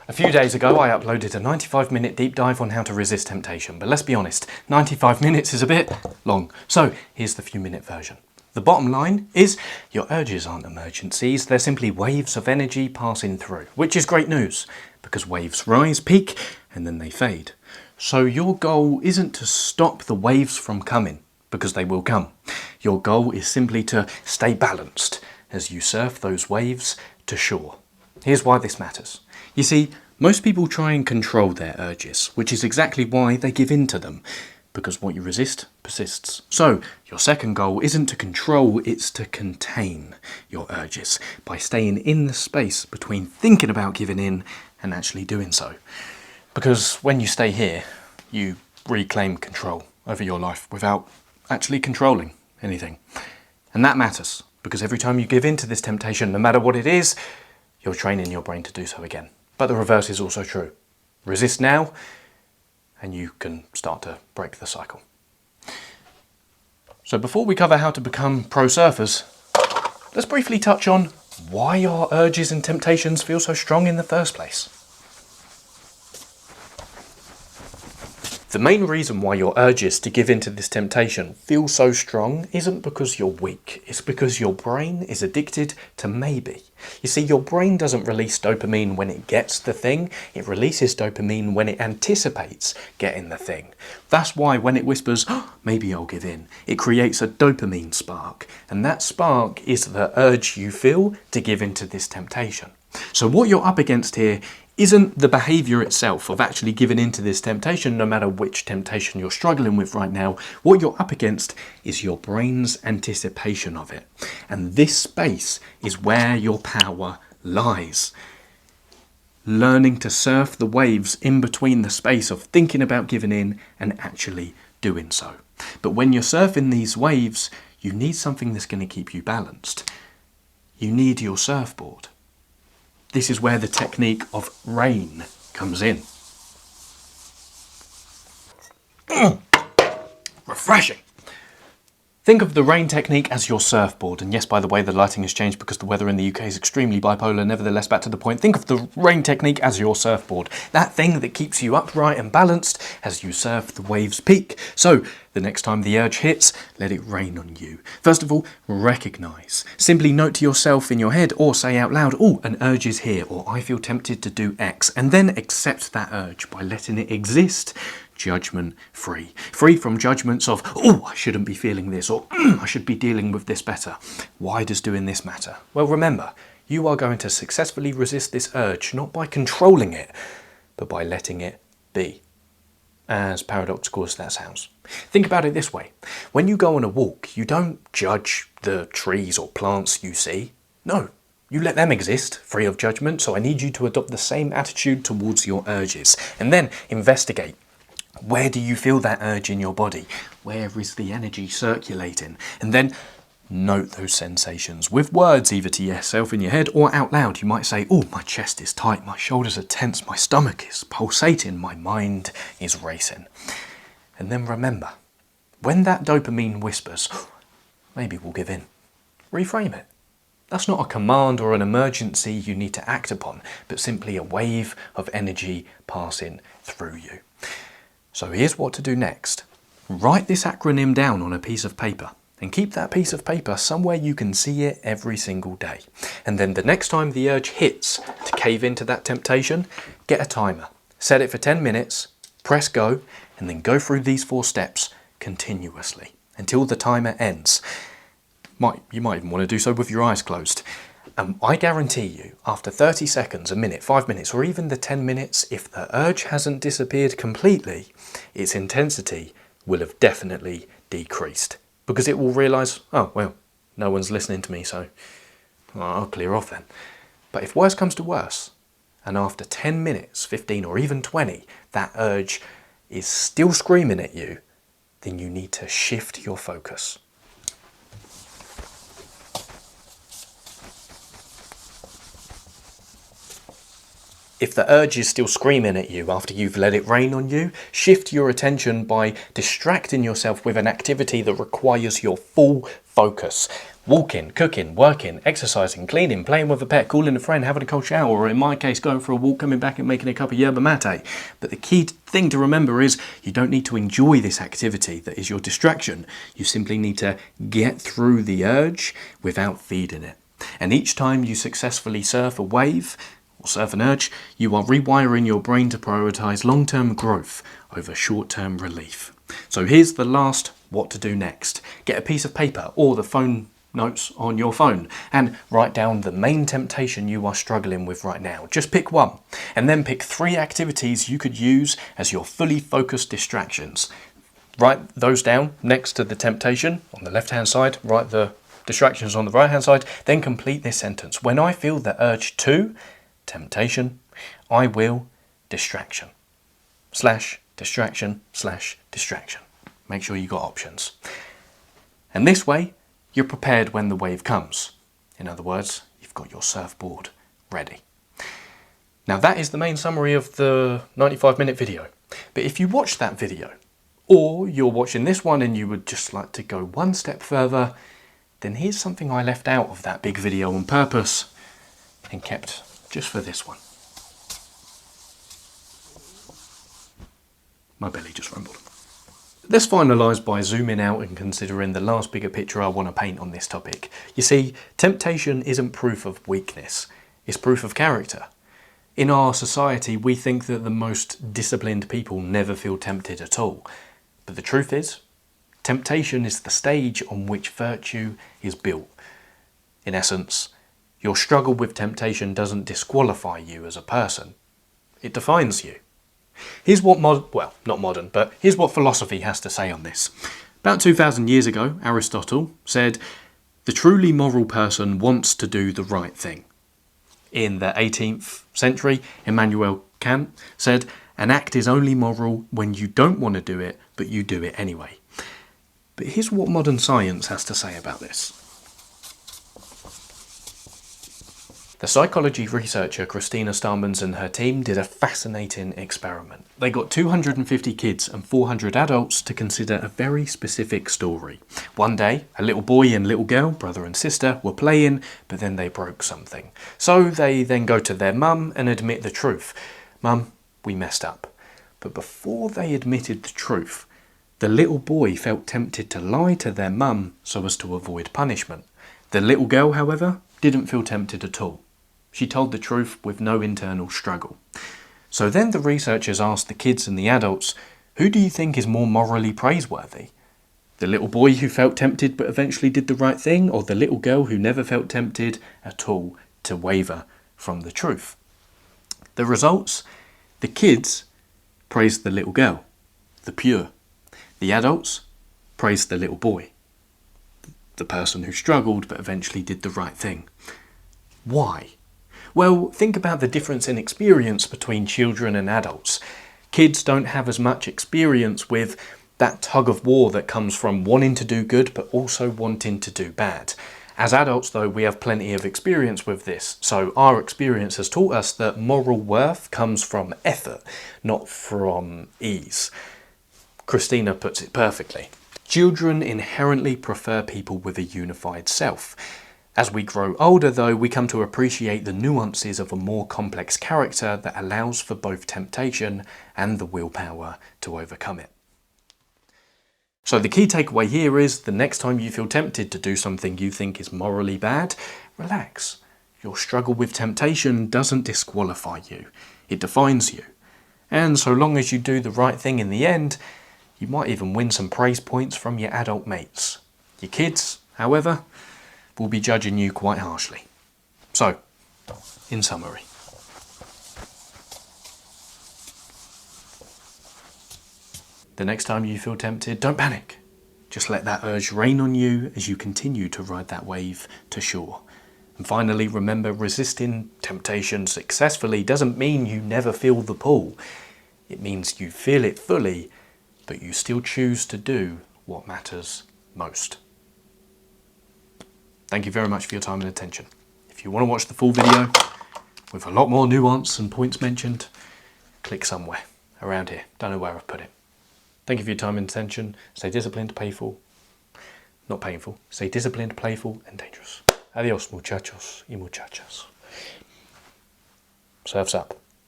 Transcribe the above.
A few days ago I uploaded a 95-minute deep dive on how to resist temptation, but let's be honest, 95 minutes is a bit long. So here's the few-minute version. The bottom line is your urges aren't emergencies, they're simply waves of energy passing through, which is great news because waves rise, peak, and then they fade. So your goal isn't to stop the waves from coming, because they will come. Your goal is simply to stay balanced as you surf those waves to shore. Here's why this matters. You see, most people try and control their urges, which is exactly why they give in to them, because what you resist persists. So, your second goal isn't to control, it's to contain your urges by staying in the space between thinking about giving in and actually doing so. Because when you stay here, you reclaim control over your life without actually controlling anything. And that matters, because every time you give in to this temptation, no matter what it is, you're training your brain to do so again. But the reverse is also true. Resist now, and you can start to break the cycle. So before we cover how to become pro surfers, let's briefly touch on why our urges and temptations feel so strong in the first place. The main reason why your urges to give in to this temptation feel so strong isn't because you're weak, it's because your brain is addicted to maybe. You see, your brain doesn't release dopamine when it gets the thing, it releases dopamine when it anticipates getting the thing. That's why when it whispers, oh, maybe I'll give in, it creates a dopamine spark, and that spark is the urge you feel to give into this temptation. So what you're up against here isn't the behaviour itself of actually giving into this temptation, no matter which temptation you're struggling with right now. What you're up against is your brain's anticipation of it. And this space is where your power lies. Learning to surf the waves in between the space of thinking about giving in and actually doing so. But when you're surfing these waves, you need something that's going to keep you balanced. You need your surfboard. This is where the technique of rain comes in. Refreshing. Think of the rain technique as your surfboard. And yes, by the way, the lighting has changed because the weather in the UK is extremely bipolar. Nevertheless, back to the point. Think of the rain technique as your surfboard. That thing that keeps you upright and balanced as you surf the waves peak. So, the next time the urge hits, let it rain on you. First of all, recognise. Simply note to yourself in your head or say out loud, oh, an urge is here, or I feel tempted to do X. And then accept that urge by letting it exist. Judgment free. Free from judgments of, oh, I shouldn't be feeling this, or I should be dealing with this better. Why does doing this matter? Well, remember, you are going to successfully resist this urge, not by controlling it, but by letting it be. As paradoxical as that sounds. Think about it this way. When you go on a walk, you don't judge the trees or plants you see. No, you let them exist, free of judgment, so I need you to adopt the same attitude towards your urges. And then investigate. Where do you feel that urge in your body? Where is the energy circulating? And then note those sensations with words, either to yourself in your head or out loud. You might say, oh, my chest is tight, my shoulders are tense, my stomach is pulsating, my mind is racing. And then remember, when that dopamine whispers, oh, maybe we'll give in, reframe it. That's not a command or an emergency you need to act upon, but simply a wave of energy passing through you. So here's what to do next. Write this acronym down on a piece of paper and keep that piece of paper somewhere you can see it every single day. And then the next time the urge hits to cave into that temptation, get a timer. Set it for 10 minutes, press go, and then go through these 4 steps continuously until the timer ends. You might even want to do so with your eyes closed. I guarantee you, after 30 seconds, a minute, 5 minutes, or even the 10 minutes, if the urge hasn't disappeared completely, its intensity will have definitely decreased. Because it will realise, oh, well, no one's listening to me, so I'll clear off then. But if worse comes to worse, and after 10 minutes, 15, or even 20, that urge is still screaming at you, then you need to shift your focus. If the urge is still screaming at you after you've let it rain on you, shift your attention by distracting yourself with an activity that requires your full focus. Walking, cooking, working, exercising, cleaning, playing with a pet, calling a friend, having a cold shower, or in my case, going for a walk, coming back and making a cup of yerba mate. But the key thing to remember is you don't need to enjoy this activity that is your distraction. You simply need to get through the urge without feeding it. And each time you successfully surf a wave, or surf an urge, you are rewiring your brain to prioritise long-term growth over short-term relief. So here's the last what to do next. Get a piece of paper or the phone notes on your phone and write down the main temptation you are struggling with right now. Just pick one and then pick 3 activities you could use as your fully focused distractions. Write those down next to the temptation on the left hand side, write the distractions on the right hand side, then complete this sentence. When I feel the urge to temptation, I will distraction. Distraction. Make sure you got options. And this way, you're prepared when the wave comes. In other words, you've got your surfboard ready. Now that is the main summary of the 95-minute video. But if you watched that video, or you're watching this one and you would just like to go one step further, then here's something I left out of that big video on purpose and kept just for this one. My belly just rumbled. Let's finalise by zooming out and considering the last bigger picture I want to paint on this topic. You see, temptation isn't proof of weakness, it's proof of character. In our society, we think that the most disciplined people never feel tempted at all. But the truth is, temptation is the stage on which virtue is built. In essence, your struggle with temptation doesn't disqualify you as a person. It defines you. Here's what here's what philosophy has to say on this. About 2,000 years ago, Aristotle said, the truly moral person wants to do the right thing. In the 18th century, Immanuel Kant said, an act is only moral when you don't want to do it, but you do it anyway. But here's what modern science has to say about this. The psychology researcher Christina and her team did a fascinating experiment. They got 250 kids and 400 adults to consider a very specific story. One day, a little boy and little girl, brother and sister, were playing, but then they broke something. So they then go to their mum and admit the truth. Mum, we messed up. But before they admitted the truth, the little boy felt tempted to lie to their mum so as to avoid punishment. The little girl, however, didn't feel tempted at all. She told the truth with no internal struggle. So then the researchers asked the kids and the adults, who do you think is more morally praiseworthy? The little boy who felt tempted but eventually did the right thing, or the little girl who never felt tempted at all to waver from the truth? The results? The kids praised the little girl, the pure. The adults praised the little boy, the person who struggled but eventually did the right thing. Why? Well, think about the difference in experience between children and adults. Kids don't have as much experience with that tug of war that comes from wanting to do good but also wanting to do bad. As adults, though, we have plenty of experience with this, so our experience has taught us that moral worth comes from effort, not from ease. Christina puts it perfectly. Children inherently prefer people with a unified self. As we grow older, though, we come to appreciate the nuances of a more complex character that allows for both temptation and the willpower to overcome it. So the key takeaway here is the next time you feel tempted to do something you think is morally bad, relax. Your struggle with temptation doesn't disqualify you. It defines you. And so long as you do the right thing in the end, you might even win some praise points from your adult mates. Your kids, however, will be judging you quite harshly. So, in summary. The next time you feel tempted, don't panic. Just let that urge rain on you as you continue to ride that wave to shore. And finally, remember, resisting temptation successfully doesn't mean you never feel the pull. It means you feel it fully, but you still choose to do what matters most. Thank you very much for your time and attention. If you want to watch the full video with a lot more nuance and points mentioned, click somewhere around here. Don't know where I've put it. Thank you for your time and attention. Stay disciplined, playful, not painful. Stay disciplined, playful, and dangerous. Adios, muchachos y muchachas. Surf's up.